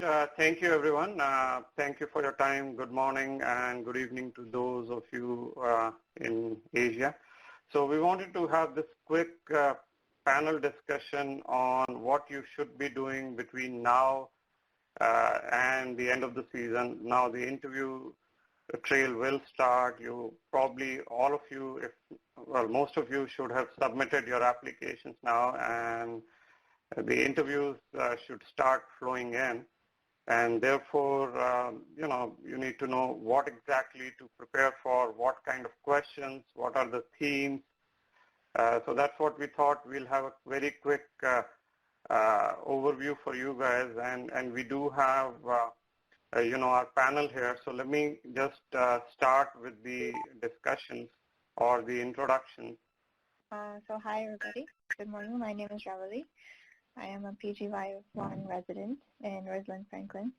Thank you, everyone. Thank you for your time. Good morning and good evening to those of you in Asia. So we wanted to have this quick panel discussion on what you should be doing between now and the end of the season. Now the interview trail will start. You probably, all of you, most of you should have submitted your applications now, and the interviews should start flowing in. And therefore, you need to know what exactly to prepare for, what kind of questions, what are the themes. So that's what we thought. We'll have a very quick overview for you guys, and we do have, our panel here. So let me just start with the discussions or the introduction. So hi, everybody. Good morning. My name is Ravali. I am a PGY1 resident in Roseland, Franklin.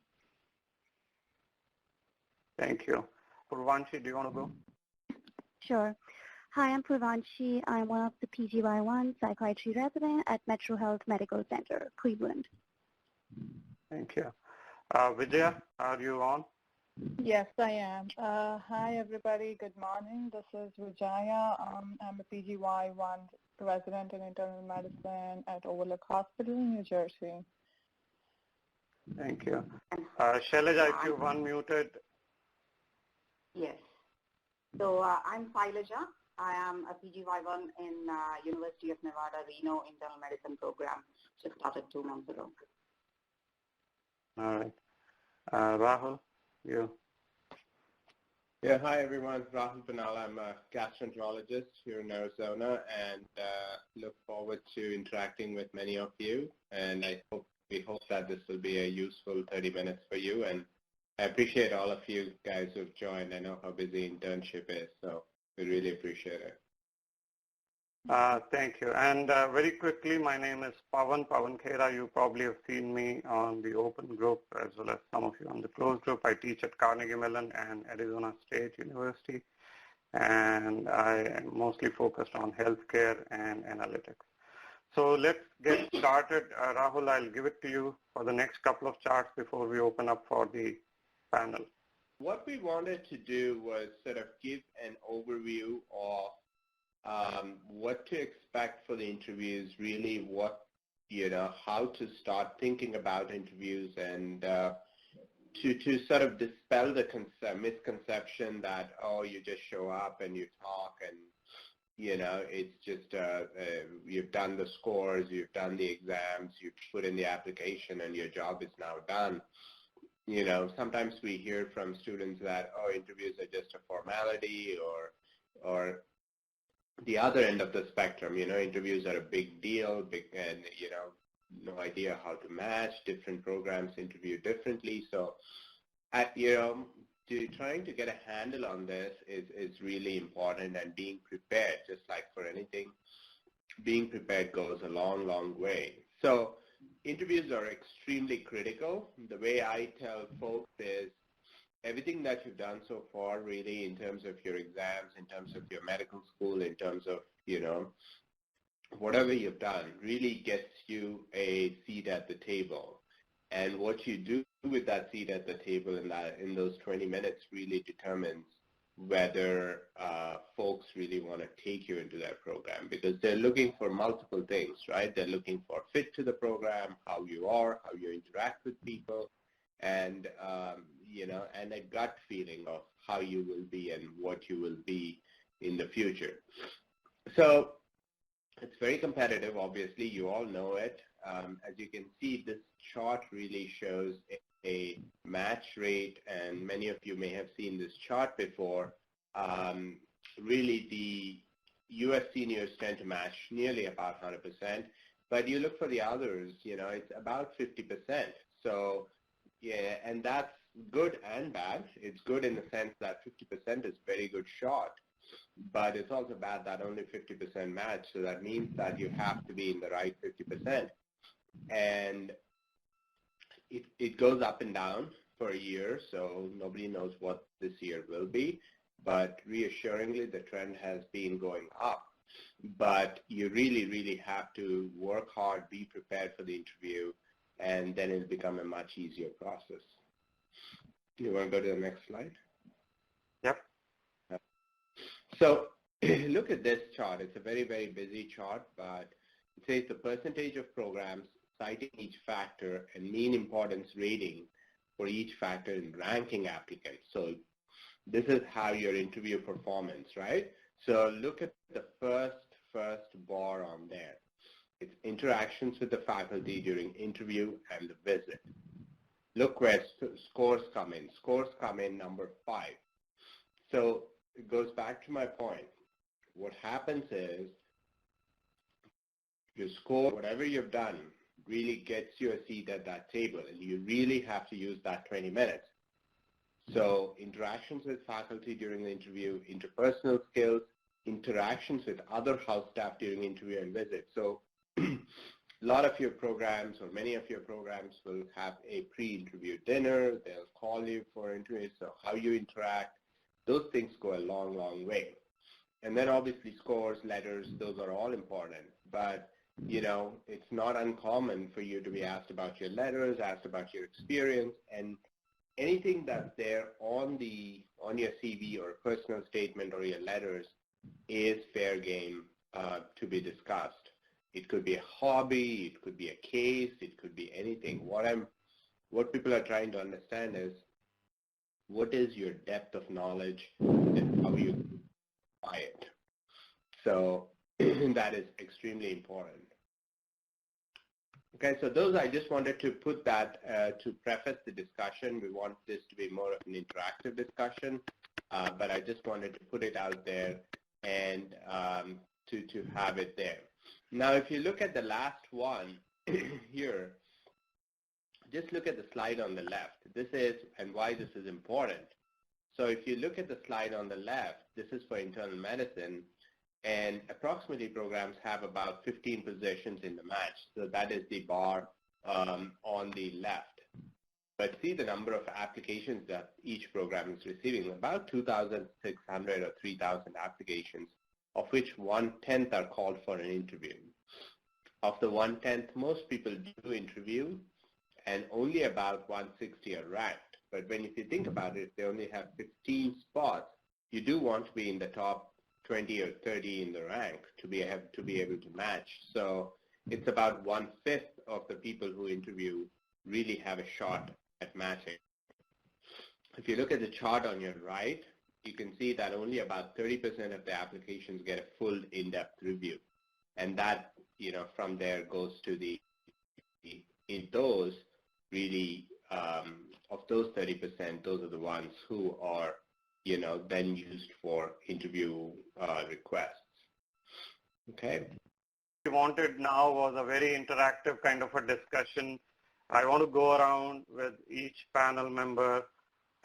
Thank you. Purvanshi, do you want to go? Sure. Hi, I'm Purvanshi. I'm one of the PGY1 psychiatry resident at Metro Health Medical Center, Cleveland. Thank you. Vijaya, are you on? Yes, I am. Hi, everybody. Good morning. This is Vijaya. I'm a PGY1 resident in internal medicine at Overlook Hospital in New Jersey. Thank you. Shailaja, if you've unmuted. Yes. So I'm Shailaja. I am a PGY1 in University of Nevada, Reno internal medicine program. Just started 2 months ago. All right. Rahul, you. Yeah, hi everyone. Rahul Panala. I'm a gastroenterologist here in Arizona, and look forward to interacting with many of you. And we hope that this will be a useful 30 minutes for you. And I appreciate all of you guys who've joined. I know how busy internship is, so we really appreciate it. Thank you. And very quickly, my name is Pavan Khera. You probably have seen me on the open group as well as some of you on the closed group. I teach at Carnegie Mellon and Arizona State University, and I am mostly focused on healthcare and analytics. So let's get started. Rahul, I'll give it to you for the next couple of charts before we open up for the panel. What we wanted to do was sort of give an overview of what to expect for the interviews, really how to start thinking about interviews, and to sort of dispel the misconception that, oh, you just show up and you talk and, it's just, you've done the scores, you've done the exams, you've put in the application and your job is now done. Sometimes we hear from students that, oh, interviews are just a formality, or the other end of the spectrum, interviews are a big deal, and, no idea how to match. Different programs interview differently. So, trying to get a handle on this is really important, and being prepared, just like for anything, being prepared goes a long, long way. So interviews are extremely critical. The way I tell folks is, everything that you've done so far, really, in terms of your exams, in terms of your medical school, in terms of, whatever you've done, really gets you a seat at the table. And what you do with that seat at the table in those 20 minutes really determines whether folks really want to take you into their program, because they're looking for multiple things, right? They're looking for fit to the program, how you are, how you interact with people, and and a gut feeling of how you will be and what you will be in the future. So it's very competitive, obviously. You all know it. As you can see, this chart really shows a match rate, and many of you may have seen this chart before. Really, the U.S. seniors tend to match nearly about 100%, but you look for the others, it's about 50%. So, yeah, and that's good and bad. It's good in the sense that 50% is very good shot, but it's also bad that only 50% match. So that means that you have to be in the right 50%. And it goes up and down for a year, so nobody knows what this year will be. But reassuringly, the trend has been going up. But you really, really have to work hard, be prepared for the interview, and then it'll become a much easier process. You want to go to the next slide? Yep. So look at this chart. It's a very, very busy chart, but it says the percentage of programs citing each factor and mean importance rating for each factor in ranking applicants. So this is how your interview performance, right? So look at the first bar on there. It's interactions with the faculty during interview and the visit. Look where scores come in. Scores come in number 5. So it goes back to my point. What happens is your score, whatever you've done, really gets you a seat at that table, and you really have to use that 20 minutes. So interactions with faculty during the interview, interpersonal skills, interactions with other house staff during interview and visit. So a lot of your programs or many of your programs will have a pre-interview dinner. They'll call you for interviews. So how you interact, those things go a long, long way. And then obviously scores, letters, those are all important. But, you know, it's not uncommon for you to be asked about your letters, asked about your experience, and anything that's there on your CV or personal statement or your letters is fair game to be discussed. It could be a hobby, it could be a case, it could be anything. What people are trying to understand is, what is your depth of knowledge and how you apply it? So that is extremely important. Okay, so those, I just wanted to put that to preface the discussion. We want this to be more of an interactive discussion, but I just wanted to put it out there and to have it there. Now, if you look at the last one here, just look at the slide on the left. This is, and why this is important. So if you look at the slide on the left, this is for internal medicine, and approximately programs have about 15 positions in the match. So that is the bar on the left. But see the number of applications that each program is receiving, about 2,600 or 3,000 applications, of which 1/10 are called for an interview. Of the 1/10, most people do interview, and only about 160 are ranked. But if you think about it, if they only have 15 spots, you do want to be in the top 20 or 30 in the rank to be able to match. So it's about 1/5 of the people who interview really have a shot at matching. If you look at the chart on your right, you can see that only about 30% of the applications get a full in-depth review. And that, you know, from there goes to in those really, of those 30%, those are the ones who are, you know, then used for interview requests. Okay. What we wanted now was a very interactive kind of a discussion. I want to go around with each panel member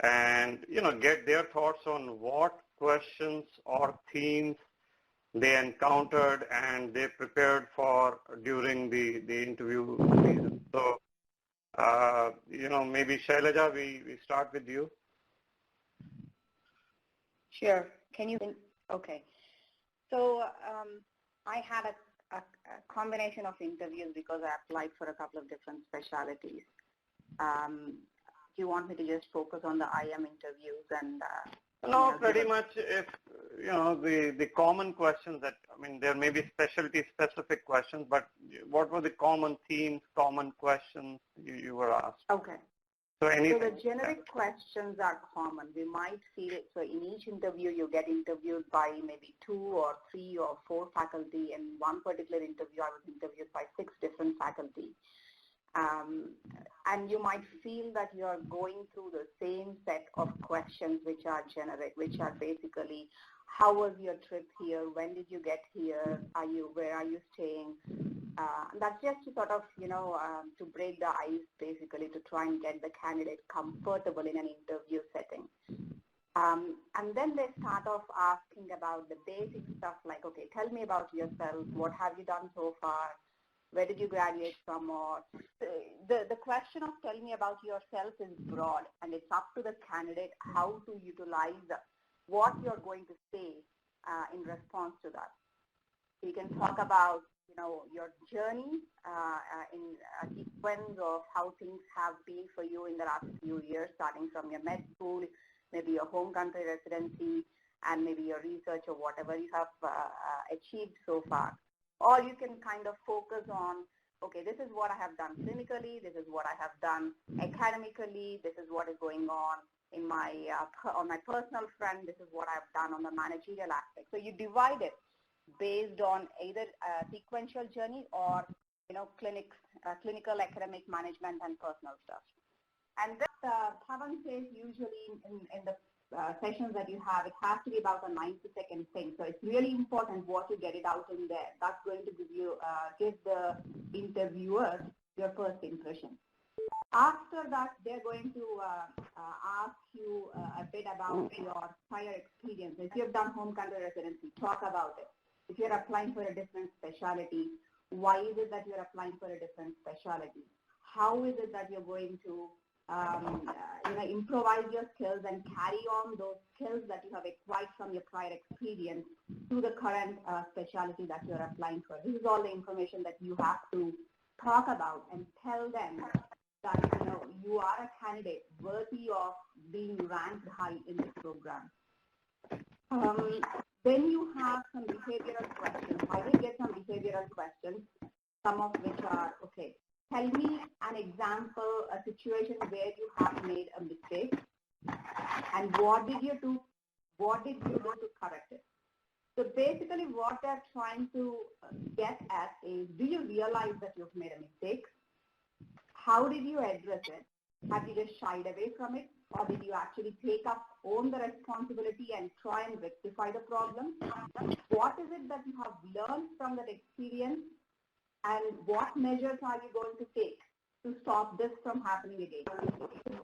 and, you know, get their thoughts on what questions or themes they encountered and they prepared for during the interview season. So, you know, maybe Shailaja, we start with you. Sure. Can you? Okay. So I had a combination of interviews because I applied for a couple of different specialties. Do you want me to just focus on the IM interviews and? No, pretty much. If you know the common questions that, I mean, there may be specialty specific questions, but what were the common themes, common questions you were asked? Okay. So anything. So the generic questions are common. We might see it. So in each interview, you get interviewed by maybe 2 or 3 or 4 faculty. In one particular interview, I was interviewed by 6 different faculty. And you might feel that you are going through the same set of questions which are generic, which are basically, how was your trip here? When did you get here? Where are you staying? That's just to sort of, you know, to break the ice, basically, to try and get the candidate comfortable in an interview setting. And then they start off asking about the basic stuff like, okay, tell me about yourself. What have you done so far? Where did you graduate from? Or the question of tell me about yourself is broad, and it's up to the candidate how to utilize what you're going to say in response to that. You can talk about your journey in a sequence of how things have been for you in the last few years, starting from your med school, maybe your home country residency, and maybe your research or whatever you have achieved so far. Or you can kind of focus on, okay, this is what I have done clinically, this is what I have done academically, this is what is going on in my my personal front, this is what I've done on the managerial aspect. So you divide it based on either sequential journey or clinical, academic, management, and personal stuff. And that Pavan says usually in the sessions that you have, it has to be about a 90-second thing. So it's really important what you get it out in there. That's going to give the interviewer your first impression. After that, they're going to ask you a bit about your prior experience. If you've done home country residency, talk about it. If you're applying for a different specialty, why is it that you're applying for a different specialty? How is it that you're going to improvise your skills and carry on those skills that you have acquired from your prior experience to the current specialty that you're applying for? This is all the information that you have to talk about and tell them that you are a candidate worthy of being ranked high in this program. Then you have some behavioral questions. I will get some behavioral questions, some of which are, okay, tell me an example, a situation where you have made a mistake, and what did you do to correct it? So basically what they're trying to get at is, do you realize that you've made a mistake? How did you address it? Have you just shied away from it? Or did you actually own the responsibility and try and rectify the problem? What is it that you have learned from that experience? And what measures are you going to take to stop this from happening again?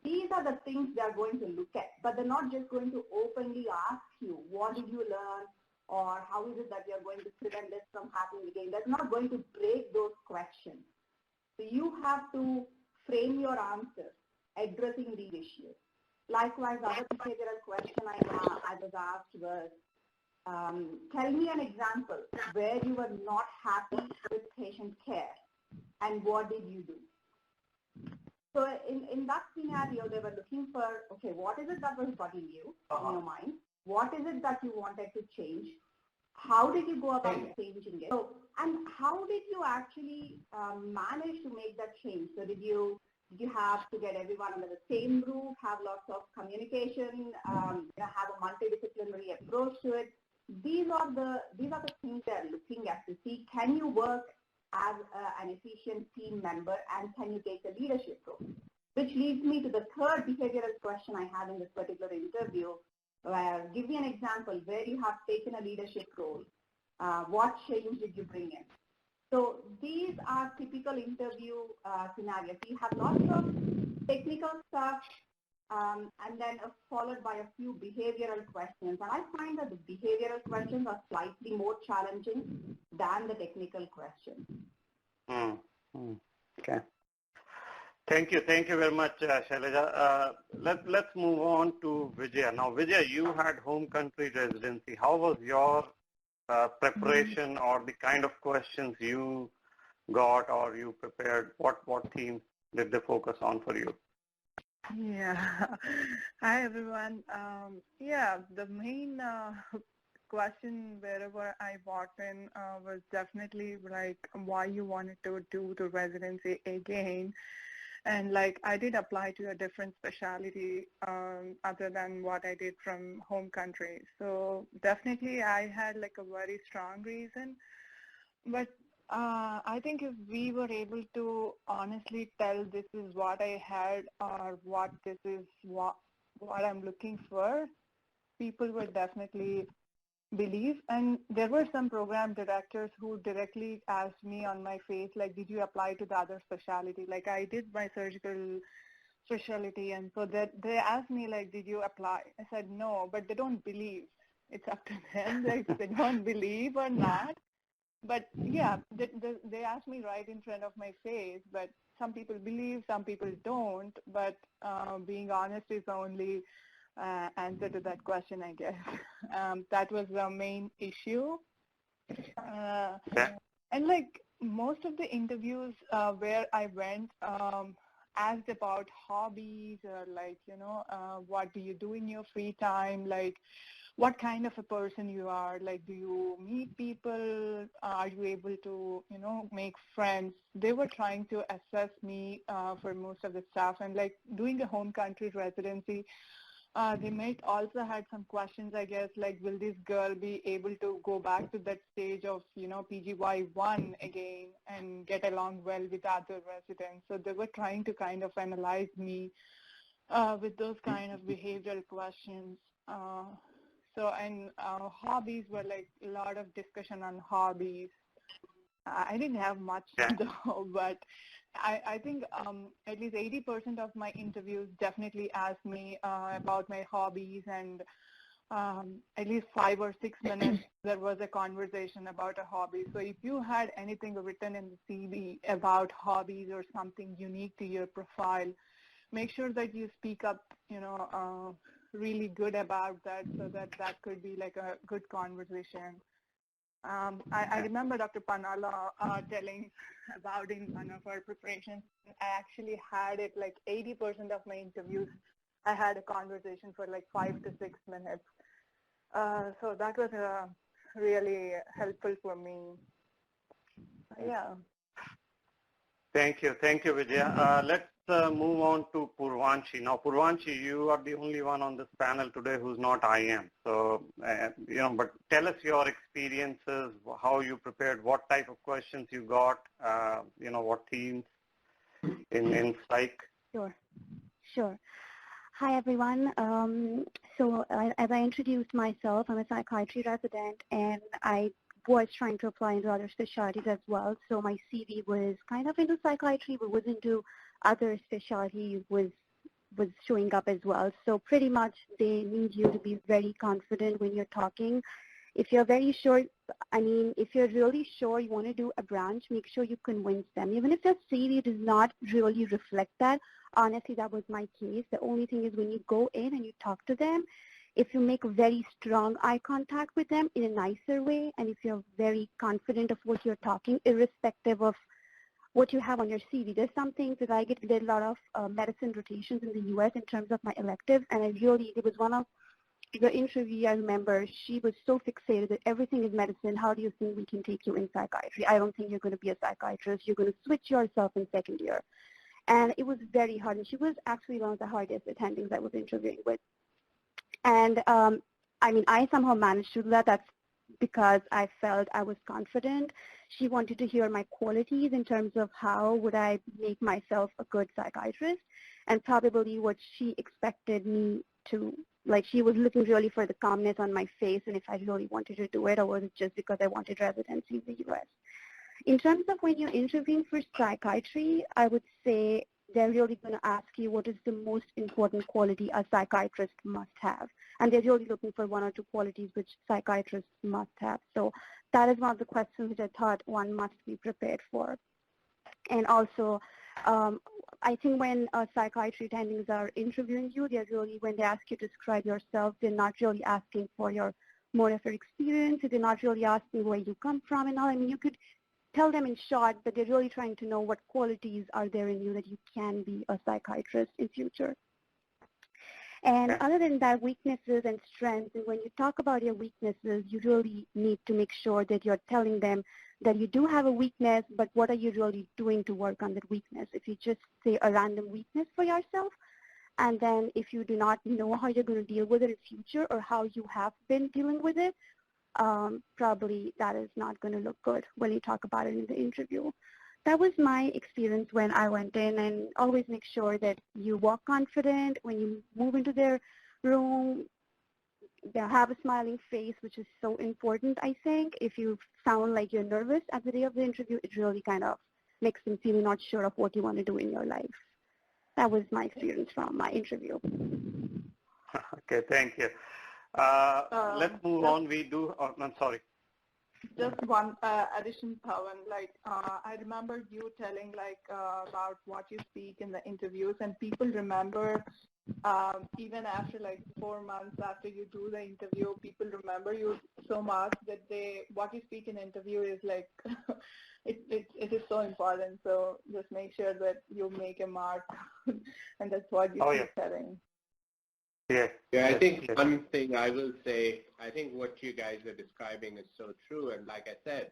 These are the things they are going to look at, but they're not just going to openly ask you, what did you learn? Or how is it that you're going to prevent this from happening again? They're not going to break those questions. So you have to frame your answers addressing these issues. Likewise, other behavioral question I was asked was, tell me an example where you were not happy with patient care and what did you do? So in that scenario, they were looking for, okay, what is it that was bugging you in your mind? What is it that you wanted to change? How did you go about changing it? So, and how did you actually manage to make that change? So did you have to get everyone under the same roof, have lots of communication, have a multidisciplinary approach to it? These are the things they're looking at to see, can you work as an efficient team member and can you take a leadership role? Which leads me to the third behavioral question I had in this particular interview, where give me an example where you have taken a leadership role. What change did you bring in? So these are typical interview scenarios. You have lots of technical stuff and then followed by a few behavioral questions. And I find that the behavioral questions are slightly more challenging than the technical questions. Okay. Thank you very much, Shailaja. Let's move on to Vijaya. Now, Vijaya, you had home country residency. How was your preparation or the kind of questions you got or you prepared? What themes did they focus on for you? Yeah. Hi, everyone. The main question wherever I walked in was definitely like why you wanted to do the residency again. And like I did apply to a different specialty other than what I did from home country. So definitely I had like a very strong reason. But I think if we were able to honestly tell this is what I had or what this is what I'm looking for, people would definitely believe. And there were some program directors who directly asked me on my face, like, did you apply to the other specialty? Like I did my surgical specialty, and so that they asked me like, did you apply? I said no, but they don't believe. It's up to them if they don't believe or not. But yeah, they asked me right in front of my face, but some people believe, some people don't. But being honest is the only answer to that question, I guess. That was the main issue. And like most of the interviews where I went asked about hobbies or like, what do you do in your free time? Like what kind of a person you are. Like, do you meet people? Are you able to, make friends? They were trying to assess me for most of the stuff. And like doing a home country residency, they might also had some questions, I guess, like will this girl be able to go back to that stage of, PGY1 again and get along well with other residents? So they were trying to kind of analyze me with those kind of behavioral questions. And hobbies were like a lot of discussion on hobbies. I didn't have much though, but I think at least 80% of my interviews definitely asked me about my hobbies, and at least 5 or 6 minutes there was a conversation about a hobby. So if you had anything written in the CV about hobbies or something unique to your profile, make sure that you speak up, really good about that, so that could be like a good conversation. I remember Dr. Panala telling about in one of our preparations. I actually had it like 80% of my interviews. I had a conversation for like 5 to 6 minutes. So that was really helpful for me. Yeah. Thank you, Vijaya. Let's move on to Purvanshi. Now, Purvanshi, you are the only one on this panel today who's not IM. So, but tell us your experiences, how you prepared, what type of questions you got, what themes in psych. Sure. Hi, everyone. So as I introduced myself, I'm a psychiatry resident, and I was trying to apply into other specialties as well. So my CV was kind of into psychiatry, but was into other specialties, was showing up as well. So pretty much they need you to be very confident when you're talking. If you're very sure, if you're really sure you want to do a branch, make sure you convince them. Even if your CV does not really reflect that, honestly, that was my case. The only thing is when you go in and you talk to them, if you make very strong eye contact with them in a nicer way, and if you're very confident of what you're talking, irrespective of what you have on your CV. There's some things that I did a lot of medicine rotations in the U.S. in terms of my electives, and it was one of the interview I remember, she was so fixated that everything is medicine. How do you think we can take you in psychiatry? I don't think you're going to be a psychiatrist. You're going to switch yourself in second year. And it was very hard, and she was actually one of the hardest attendings I was interviewing with. And I somehow managed to do that. That's because I felt I was confident. She wanted to hear my qualities in terms of how would I make myself a good psychiatrist, and probably what she expected me to, like she was looking really for the calmness on my face and if I really wanted to do it, or was it just because I wanted residency in the U.S. In terms of when you're interviewing for psychiatry, I would say they're really going to ask you what is the most important quality a psychiatrist must have. And they're really looking for 1 or 2 qualities which psychiatrists must have. So that is one of the questions which I thought one must be prepared for. And also, I think when psychiatry attendings are interviewing you, they're really, when they ask you to describe yourself, they're not really asking for more of your experience. They're not really asking where you come from and all. You could tell them in short, but they're really trying to know what qualities are there in you that you can be a psychiatrist in future. And other than that, weaknesses and strengths, and when you talk about your weaknesses, you really need to make sure that you're telling them that you do have a weakness, but what are you really doing to work on that weakness? If you just say a random weakness for yourself, and then if you do not know how you're going to deal with it in future or how you have been dealing with it, probably that is not going to look good when you talk about it in the interview. That was my experience when I went in, and always make sure that you walk confident when you move into their room. They have a smiling face, which is so important, I think. If you sound like you're nervous at the day of the interview, it really kind of makes them feel not sure of what you want to do in your life. That was my experience from my interview. Okay, thank you. Let's move on. I'm sorry. Just one addition, Pawan. I remember you telling about what you speak in the interviews, and people remember even after 4 months after you do the interview, people remember you so much that what you speak in interview is like, it is so important. So just make sure that you make a mark, and that's what you keep telling. Yeah. Yeah, I think one thing I will say, I think what you guys are describing is so true. And like I said,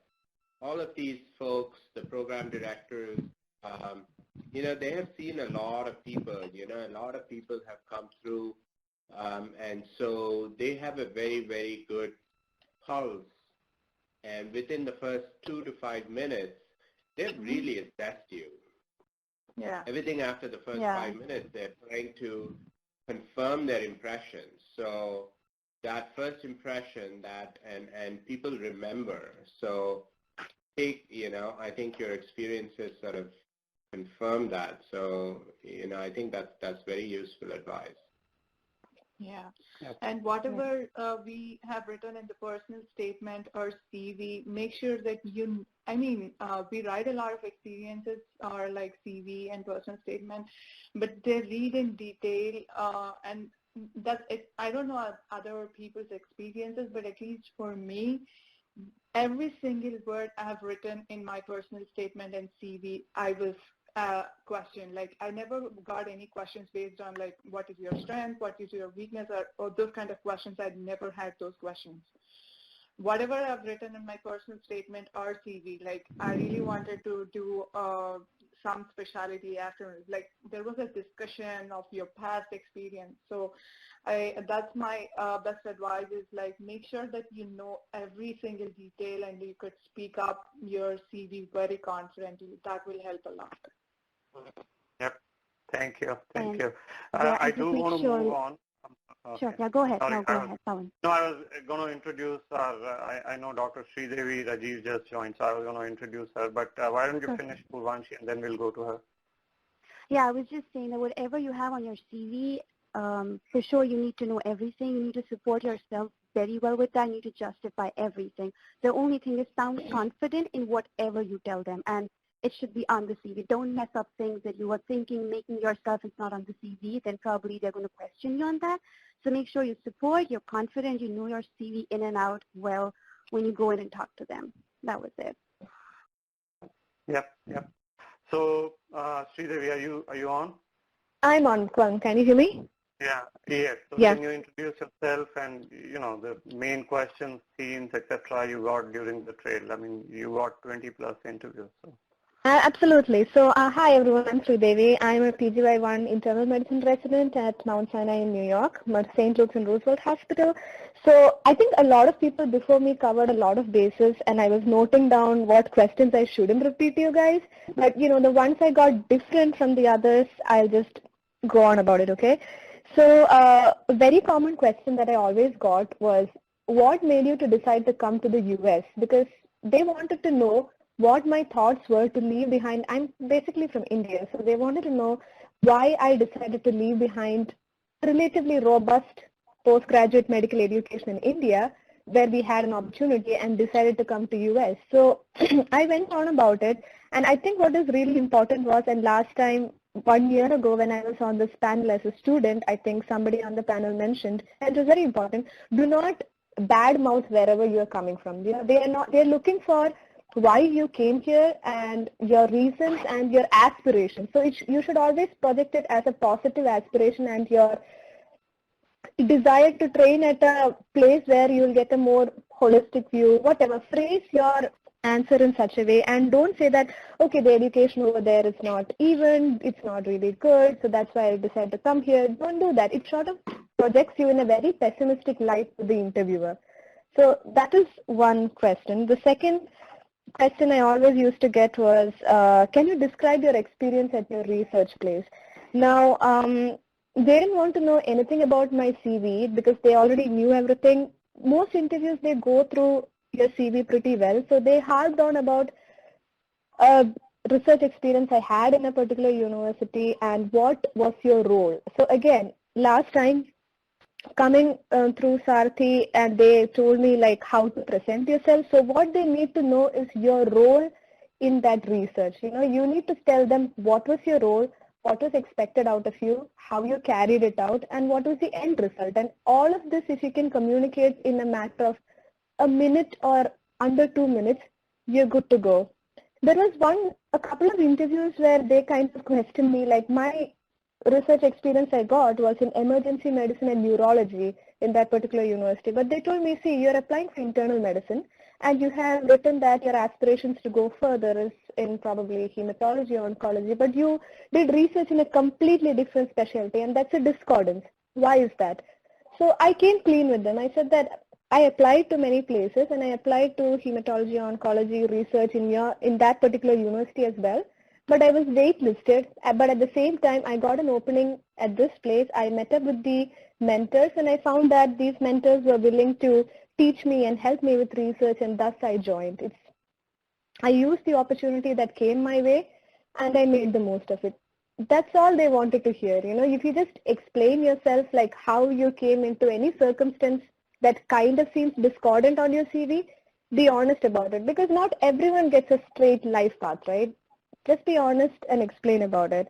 all of these folks, the program directors, they have seen a lot of people, a lot of people have come through. And so they have a very, very good pulse. And within the first 2 to 5 minutes, they've really assessed you. Yeah. Everything after the first 5 minutes, they're trying to confirm their impressions. So that first impression and people remember. So I think your experiences sort of confirm that. So, I think that's very useful advice. Yeah. And whatever we have written in the personal statement or CV, make sure that we write a lot of experiences or like CV and personal statement, but they read in detail, and that's it. I don't know other people's experiences, but at least for me, every single word I have written in my personal statement and CV, I was question. Like, I never got any questions based on like, what is your strength, what is your weakness, or those kind of questions. I'd never had those questions. Whatever I've written in my personal statement or CV, like, I really wanted to do some specialty after. Like, there was a discussion of your past experience. So that's my best advice is like, make sure that you know every single detail and you could speak up your CV very confidently. That will help a lot. Yep. Thank you. Thank you. Yeah, I do want to move on. Okay. Sure. Yeah, go ahead. Sorry, no, go ahead, Pawan. No, I was going to introduce I know Dr. Sridevi Rajiv just joined, so I was going to introduce her. But why don't you finish Purvanshi and then we'll go to her. Yeah, I was just saying that whatever you have on your CV, for sure you need to know everything. You need to support yourself very well with that. You need to justify everything. The only thing is sound confident in whatever you tell them, and it should be on the CV. Don't mess up things that you were thinking, making yourself. It's not on the CV, then probably they're going to question you on that. So make sure you support, you're confident, you know your CV in and out well when you go in and talk to them. That was it. Yep. So, Sridevi, are you on? I'm on, Kwan. Can you hear me? Yeah. Yes. So yeah. Can you introduce yourself and, the main questions, themes, etc. you got during the trail? I mean, you got 20 plus interviews. So. Absolutely. So, hi everyone, I'm Sridevi. I'm a PGY1 internal medicine resident at Mount Sinai in New York, St. Luke's and Roosevelt Hospital. So, I think a lot of people before me covered a lot of bases, and I was noting down what questions I shouldn't repeat to you guys. But, the ones I got different from the others, I'll just go on about it, okay? So, a very common question that I always got was, what made you to decide to come to the US? Because they wanted to know what my thoughts were to leave behind. I'm basically from India, so they wanted to know why I decided to leave behind relatively robust postgraduate medical education in India, where we had an opportunity, and decided to come to US. So I went on about it, and I think what is really important was, and last time, 1 year ago when I was on this panel as a student, I think somebody on the panel mentioned, and it was very important, do not badmouth wherever you are coming from. They're looking for why you came here and your reasons and your aspirations. So you should always project it as a positive aspiration and your desire to train at a place where you'll get a more holistic view, whatever. Phrase your answer in such a way, and don't say that, okay, the education over there is not even, it's not really good, so that's why I decided to come here. Don't do that. It sort of projects you in a very pessimistic light to the interviewer. So that is one question. The second question I always used to get was, can you describe your experience at your research place? Now, they didn't want to know anything about my CV because they already knew everything. Most interviews, they go through your CV pretty well. So they harped on about research experience I had in a particular university and what was your role. So again, last time, coming through Sarthi, and they told me like how to present yourself. So what they need to know is your role in that research. You need to tell them what was your role, what was expected out of you, how you carried it out, and what was the end result. And all of this, if you can communicate in a matter of a minute or under 2 minutes, you're good to go. There was a couple of interviews where they kind of questioned me, like my research experience I got was in emergency medicine and neurology in that particular university. But they told me, see, you're applying for internal medicine and you have written that your aspirations to go further is in probably hematology or oncology, but you did research in a completely different specialty, and that's a discordance. Why is that? So I came clean with them. I said that I applied to many places and I applied to hematology, oncology research in that particular university as well. But I was waitlisted. But at the same time, I got an opening at this place. I met up with the mentors and I found that these mentors were willing to teach me and help me with research, and thus I joined. I used the opportunity that came my way and I made the most of it. That's all they wanted to hear. If you just explain yourself, like how you came into any circumstance that kind of seems discordant on your CV, be honest about it, because not everyone gets a straight life path, right? Just be honest and explain about it.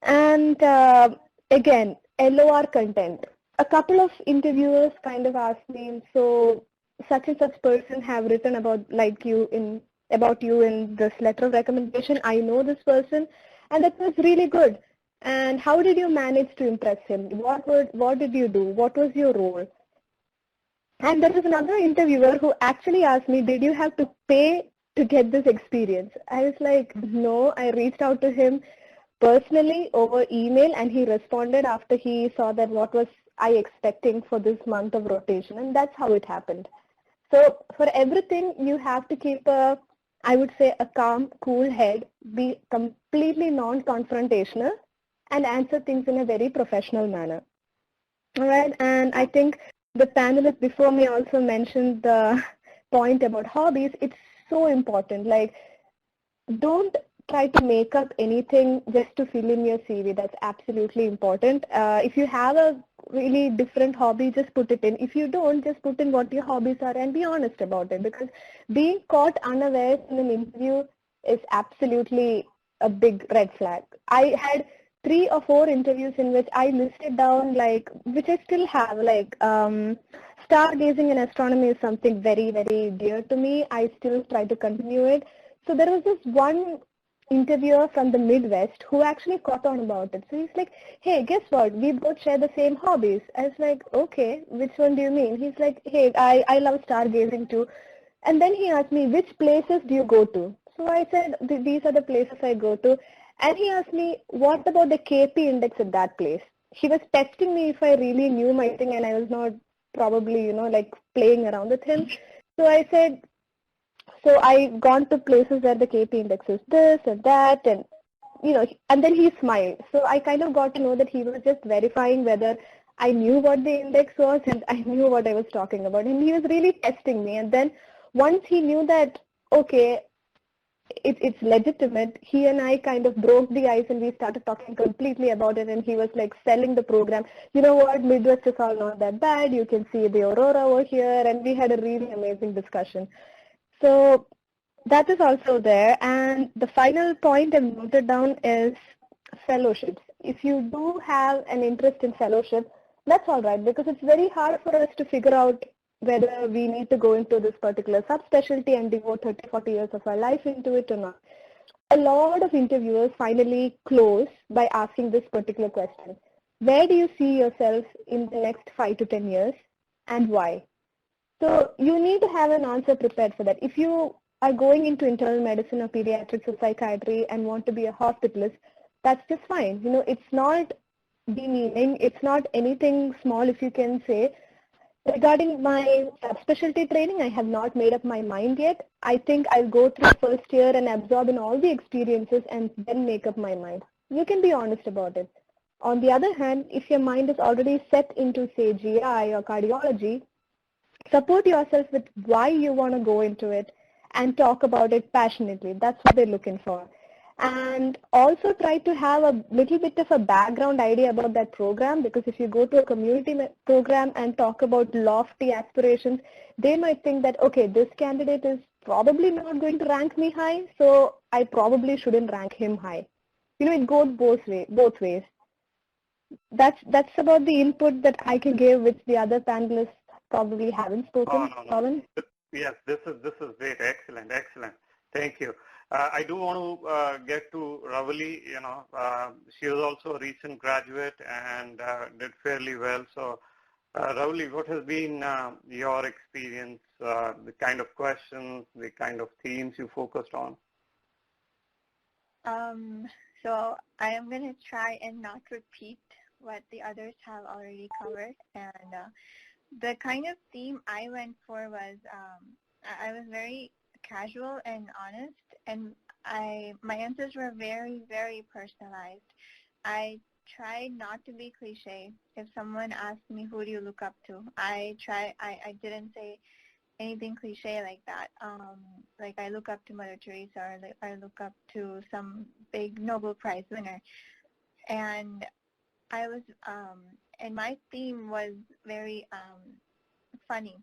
And again, LOR content. A couple of interviewers kind of asked me, so such and such person have written about you in this letter of recommendation. I know this person, and that was really good. And how did you manage to impress him? What did you do? What was your role? And there was another interviewer who actually asked me, did you have to pay to get this experience? I was like, no, I reached out to him personally over email and he responded after he saw that what was I expecting for this month of rotation, and that's how it happened. So for everything, you have to keep I would say a calm, cool head, be completely non-confrontational and answer things in a very professional manner. All right, and I think the panelists before me also mentioned the point about hobbies. It's so important. Like, don't try to make up anything just to fill in your CV. That's absolutely important. If you have a really different hobby, just put it in. If you don't, just put in what your hobbies are and be honest about it, because being caught unawares in an interview is absolutely a big red flag. I had 3 or 4 interviews in which I listed down, which I still have, stargazing and astronomy is something very, very dear to me. I still try to continue it. So there was this one interviewer from the Midwest who actually caught on about it. So he's like, hey, guess what? We both share the same hobbies. I was like, okay, which one do you mean? He's like, hey, I love stargazing too. And then he asked me, which places do you go to? So I said, these are the places I go to. And he asked me, what about the KP index at that place? He was testing me if I really knew my thing and I was not probably, playing around with him. So I said, so I gone to places where the KP index is this and that, and, and then he smiled. So I kind of got to know that he was just verifying whether I knew what the index was and I knew what I was talking about. And he was really testing me. And then once he knew that, okay, it's legitimate, he and I kind of broke the ice and we started talking completely about it, and he was like selling the program. You know what, Midwest is all not that bad, you can see the aurora over here, and we had a really amazing discussion. So that is also there. And the final point I've noted down is fellowships. If you do have an interest in fellowship, that's all right, because it's very hard for us to figure out whether we need to go into this particular subspecialty and devote 30-40 years of our life into it or not. A lot of interviewers finally close by asking this particular question. Where do you see yourself in the next 5 to 10 years and why? So you need to have an answer prepared for that. If you are going into internal medicine or pediatrics or psychiatry and want to be a hospitalist, that's just fine. It's not demeaning. It's not anything small, if you can say. Regarding my subspecialty training, I have not made up my mind yet. I think I'll go through first year and absorb in all the experiences and then make up my mind. You can be honest about it. On the other hand, if your mind is already set into, say, GI or cardiology, support yourself with why you want to go into it and talk about it passionately. That's what they're looking for. And also try to have a little bit of a background idea about that program, because if you go to a community program and talk about lofty aspirations, they might think that, okay, this candidate is probably not going to rank me high, so I probably shouldn't rank him high. It goes both ways. That's about the input that I can give, which the other panelists probably haven't spoken. Oh, no. Pawan? Yes, this is great. Excellent. Thank you. I do want to get to Ravali. She was also a recent graduate and did fairly well. So, Ravali, what has been your experience, the kind of questions, the kind of themes you focused on? So I am going to try and not repeat what the others have already covered. And the kind of theme I went for was I was very casual and honest, and my answers were very, very personalized. I tried not to be cliche. If someone asked me, who do you look up to, I didn't say anything cliche like that. Like I look up to Mother Teresa, or I look up to some big Nobel Prize winner. And I was, and my theme was very funny.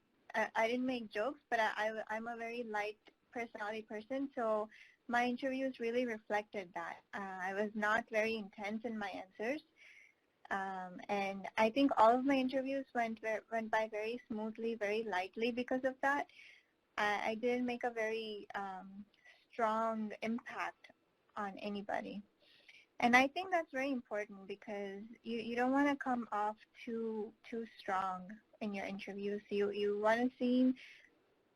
I didn't make jokes, but I'm a very light personality person, so my interviews really reflected that. I was not very intense in my answers, and I think all of my interviews went by very smoothly, very lightly because of that. I didn't make a very strong impact on anybody. And I think that's very important because you don't want to come off too strong in your interviews. You want to seem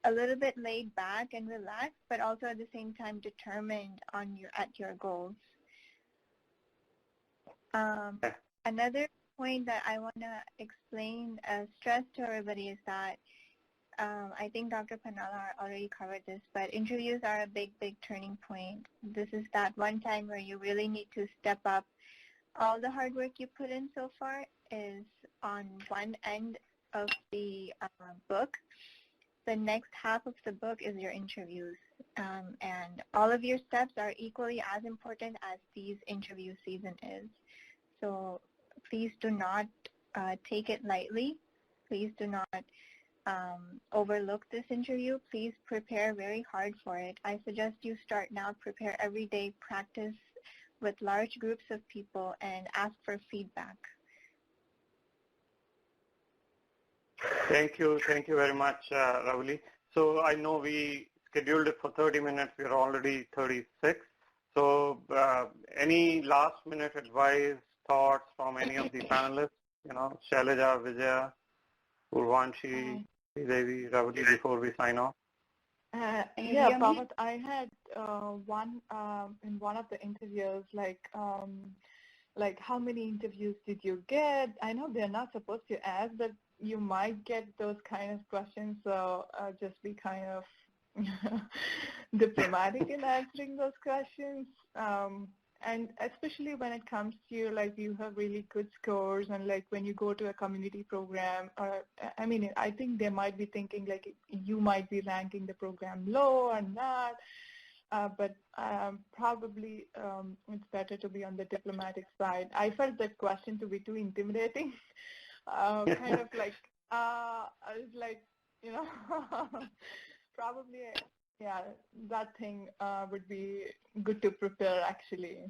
a little bit laid back and relaxed, but also at the same time determined at your goals. Another point that I want to explain, stress to everybody, is that I think Dr. Pannala already covered this, but interviews are a big, big turning point. This is that one time where you really need to step up. All the hard work you put in so far is on one end of the book. The next half of the book is your interviews, and all of your steps are equally as important as these interview season is. So please do not take it lightly. Please do not overlook this interview. Please prepare very hard for it. I suggest you start now, prepare every day, practice with large groups of people, and ask for feedback. Thank you very much, Ravali. So I know we scheduled it for 30 minutes. We are already 36. So any last minute advice, thoughts from any of the panelists? Shailaja, Vijaya, Urvanshi, Devi, Ravali, before we sign off? Yeah, Pawan, I had one in one of the interviews, like how many interviews did you get? I know they're not supposed to ask, but you might get those kind of questions, so just be kind of diplomatic in answering those questions. And especially when it comes to, like, you have really good scores, and like when you go to a community program, or I think they might be thinking like you might be ranking the program low or not, but probably it's better to be on the diplomatic side. I felt that question to be too intimidating. Kind of like, I was like, probably, yeah, that thing would be good to prepare, actually.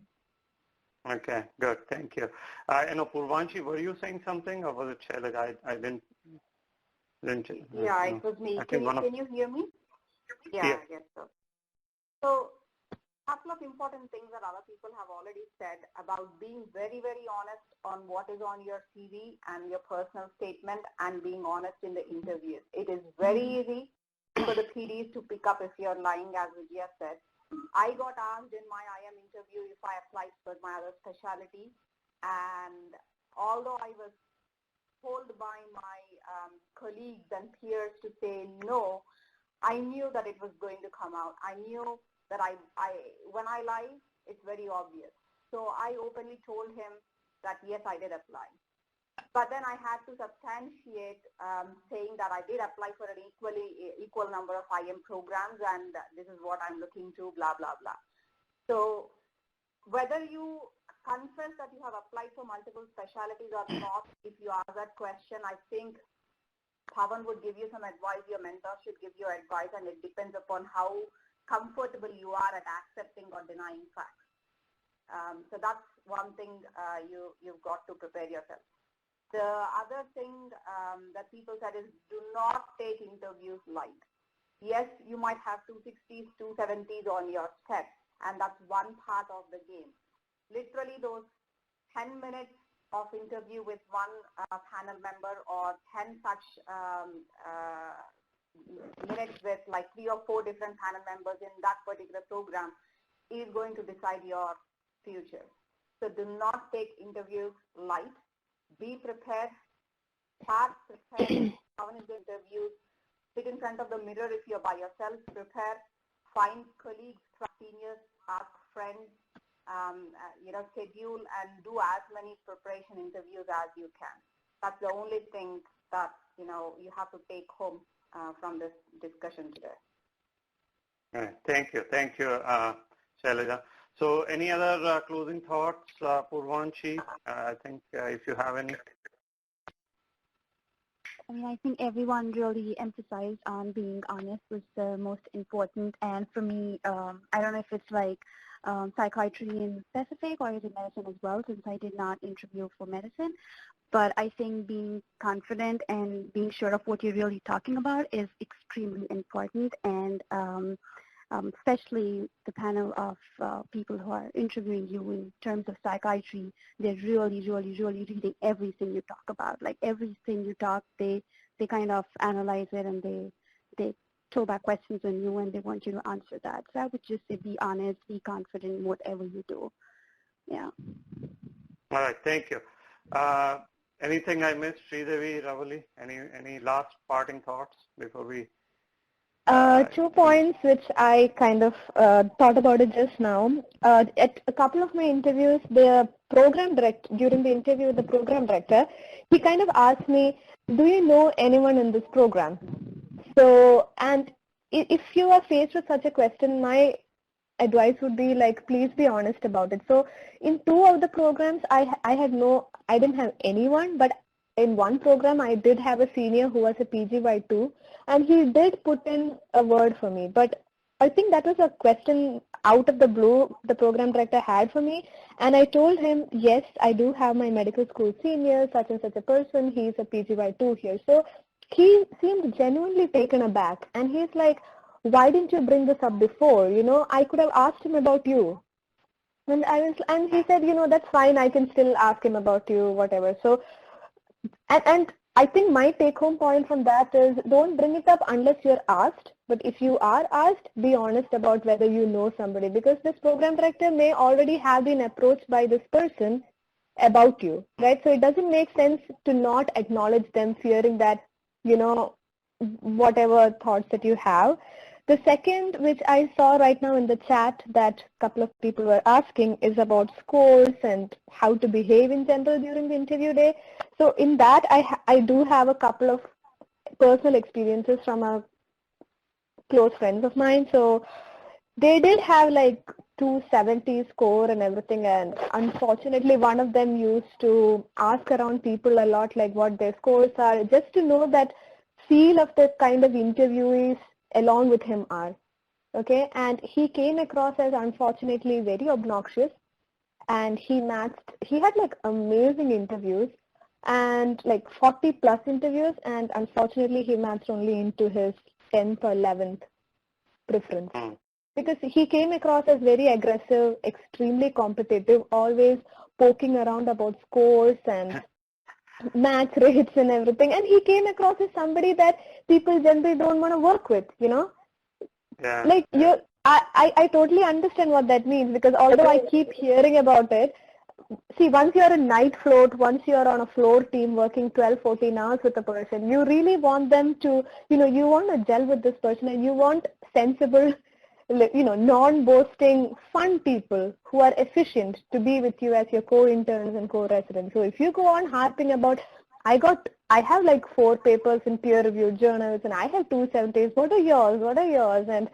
Okay, good. Thank you. Purvanshi, were you saying something, or was it Shailaja? I didn't. Yeah, it was me. Can you hear me? Yeah, I guess so. So, a couple of important things that other people have already said about being very, very honest on what is on your CV and your personal statement, and being honest in the interviews. It is very easy for the PDs to pick up if you're lying, as Vijaya said. I got asked in my IM interview if I applied for my other specialty, and although I was told by my colleagues and peers to say no, I knew that it was going to come out. I knew that when I lie, it's very obvious. So I openly told him that yes, I did apply. But then I had to substantiate saying that I did apply for an equal number of IM programs, and this is what I'm looking to, blah, blah, blah. So whether you confess that you have applied for multiple specialties or not, if you ask that question, I think Pawan would give you some advice, your mentor should give you advice, and it depends upon how comfortable you are at accepting or denying facts. So that's one thing you've got to prepare yourself. The other thing that people said is do not take interviews light. Yes, you might have 260s, 270s on your step, and that's one part of the game. Literally those 10 minutes of interview with one panel member or 10 such minutes with like 3 or 4 different panel members in that particular program is going to decide your future. So do not take interviews light. Be prepared. Start prepared. How is the interview? Sit in front of the mirror if you're by yourself. Prepare. Find colleagues, seniors, ask friends. Schedule and do as many preparation interviews as you can. That's the only thing that you have to take home from this discussion today. Right. Thank you, Shailaja. So, any other closing thoughts, Purvanshi? I think if you have any. I mean, I think everyone really emphasized on being honest was the most important. And for me, I don't know if it's like psychiatry in specific or is it medicine as well, since I did not interview for medicine. But I think being confident and being sure of what you're really talking about is extremely important. And especially the panel of people who are interviewing you in terms of psychiatry, they're really reading everything you talk about. Like everything you talk, they kind of analyze it and they throw back questions on you and they want you to answer that. So I would just say be honest, be confident in whatever you do. Yeah. All right, thank you. Anything I missed, Sridevi, Ravali? Any last parting thoughts before we? 2 points which I kind of thought about it just now. At a couple of my interviews, the program director, during the interview with the program director, he kind of asked me, do you know anyone in this program? So, and if you are faced with such a question, my advice would be like, please be honest about it. So in 2 of the programs, I didn't have anyone, but in one program, I did have a senior who was a PGY2, and he did put in a word for me. But I think that was a question out of the blue the program director had for me. And I told him, yes, I do have my medical school senior, such and such a person. He's a PGY2 here. So he seemed genuinely taken aback. And he's like, why didn't you bring this up before? I could have asked him about you. And he said, that's fine. I can still ask him about you, whatever. So, and I think my take-home point from that is don't bring it up unless you're asked. But if you are asked, be honest about whether you know somebody, because this program director may already have been approached by this person about you, right? So it doesn't make sense to not acknowledge them, fearing that, whatever thoughts that you have. The second, which I saw right now in the chat that a couple of people were asking, is about scores and how to behave in general during the interview day. So in that, I do have a couple of personal experiences from a close friends of mine. So they did have like 270 score and everything, and unfortunately one of them used to ask around people a lot like what their scores are, just to know that feel of the kind of interviewees along with him are. Okay, and he came across as unfortunately very obnoxious, and he had like amazing interviews and like 40 plus interviews, and unfortunately he matched only into his 10th or 11th preference. Because he came across as very aggressive, extremely competitive, always poking around about scores and match rates and everything. And he came across as somebody that people generally don't want to work with, Yeah. Like, I totally understand what that means, because although I keep hearing about it, see, once you're a night float, once you're on a floor team working 12, 14 hours with a person, you really want them to, you want to gel with this person, and you want sensible, non-boasting, fun people who are efficient to be with you as your co-interns and co-residents. So if you go on harping about, I have like 4 papers in peer-reviewed journals and I have 270s, what are yours? And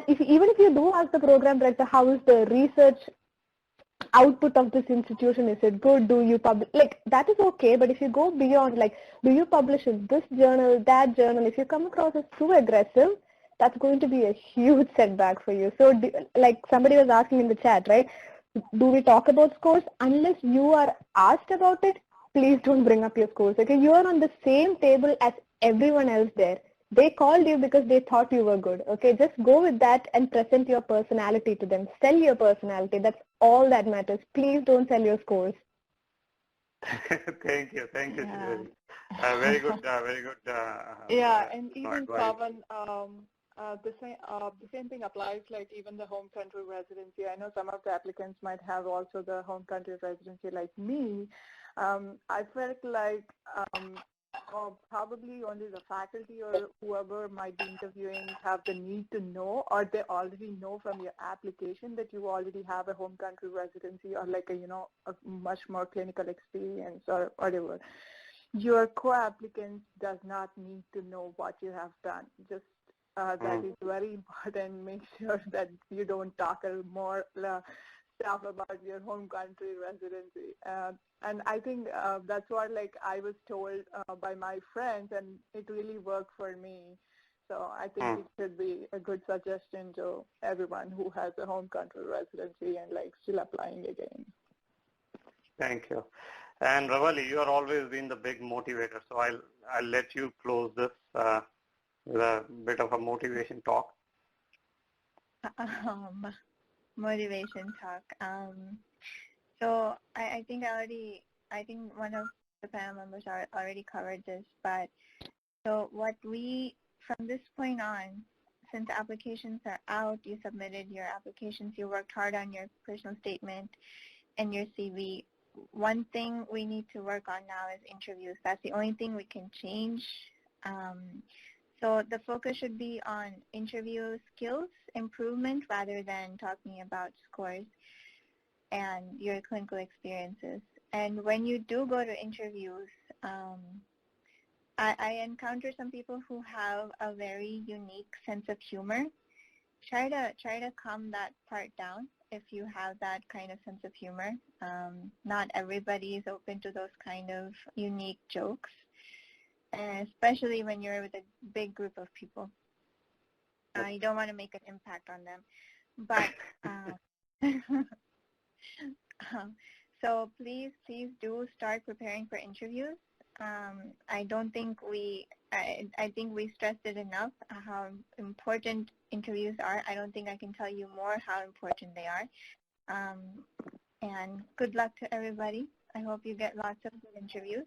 even if you do ask the program director, how is the research output of this institution, is it good, do you publish, like that is okay, but if you go beyond, like, do you publish in this journal, that journal, if you come across as too aggressive, that's going to be a huge setback for you. So like somebody was asking in the chat, right, do we talk about scores? Unless you are asked about it, please don't bring up your scores. Okay, you are on the same table as everyone else there. They called you because they thought you were good. Okay, just go with that and present your personality to them. Sell your personality. That's all that matters. Please don't sell your scores. Thank you, Yeah. Sridevi. Very good, very good. Yeah, and even advice. Pavan, the same thing applies, like even the home country residency. I know some of the applicants might have also the home country residency like me. I felt like probably only the faculty or whoever might be interviewing have the need to know, or they already know from your application that you already have a home country residency or like a much more clinical experience or whatever. Your co-applicant does not need to know what you have done. Just that is very important. Make sure that you don't talk more stuff about your home country residency. And I think that's what I was told by my friends, and it really worked for me. So I think it should be a good suggestion to everyone who has a home country residency and still applying again. Thank you. And Ravali, you are always been the big motivator, so I'll let you close this with a bit of a motivation talk. Motivation talk. So I think one of the panel members already covered this, but so from this point on, since applications are out, you submitted your applications, you worked hard on your personal statement and your CV. One thing we need to work on now is interviews. That's the only thing we can change. So the focus should be on interview skills improvement rather than talking about scores and your clinical experiences. And when you do go to interviews, I encounter some people who have a very unique sense of humor. Try to calm that part down if you have that kind of sense of humor. Not everybody is open to those kind of unique jokes, especially when you're with a big group of people. You don't want to make an impact on them. But so please do start preparing for interviews. I think we stressed it enough how important interviews are. I don't think I can tell you more how important they are. And good luck to everybody. I hope you get lots of good interviews.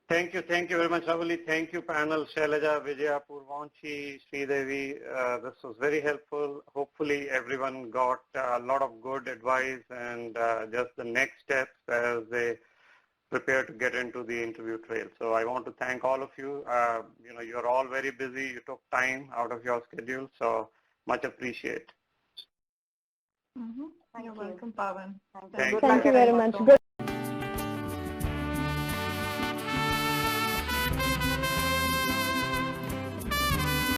Thank you very much, Ravali. Thank you, panel, Shailaja, Vijaya, Purvanshi, Sridevi. This was very helpful. Hopefully everyone got a lot of good advice and just the next steps as they prepare to get into the interview trail. So I want to thank all of you. You're all very busy. You took time out of your schedule, so much appreciated. You're welcome, Pavan. Thank you very much.